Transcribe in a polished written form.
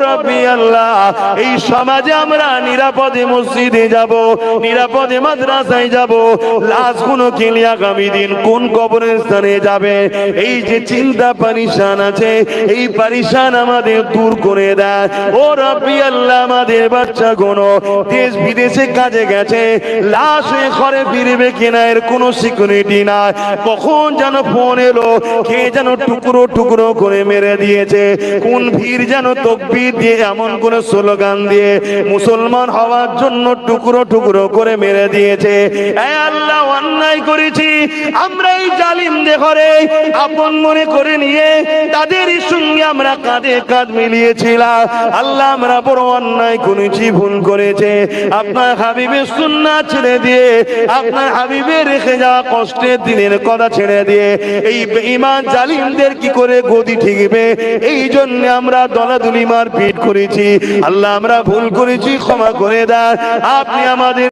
রব্বি আল্লাহ, এই সমাজে আমরা নিরাপদে মসজিদে যাব, নিরাপদে মাদ্রাসায় যাব, লাশগুলো খেলে আগামী দিন কোন কবরস্থানে যাবে, এই যে চিন্তা পারিশান আছে, এই পারিশান আমাদের দূর করে দেয়। ও রব্বি আল্লাহ, আমাদের বাচ্চাগুলো দেশ বিদেশে কাজে গেছে, লাশ হয়ে ঘরে ফিরবে কিনা এর কোনো সিকিউরিটি নাই। কখন যেন ফোন এলো, কে যেন টুকরো টুকরো করে মেরে দিয়েছে, কোন ভিড় যেন তকবীর দিয়ে এমন কোন স্লোগান দিয়ে মুসলমান হওয়ার জন্য টুকরো টুকরো করে মেরে দিয়েছে। এ আল্লাহ, অন্যায় করেছি আমরা, এই জালিমদের ঘরে আপন মনে করে নিয়ে তাদের সঙ্গে আমরা কাঁধে কাঁধ মিলিয়েছিলাম। আল্লাহ, আমরা বড় অন্যায় করেছি, ভুল করেছে। আপনার হাবিবের সুন্নাত ছেড়ে দিয়ে, আপনার হাবিবের রেখে যাওয়া কষ্টের দিনের কথা ছেড়ে দিয়ে এই বেঈমান জালিমদের কি করে গদি ঠিকবে, এই জন্য আমরা দলাদলি মারপিট করেছি। আল্লাহ, আমরা ভুল করেছি, ক্ষমা করে দেন। আপনি আমাদের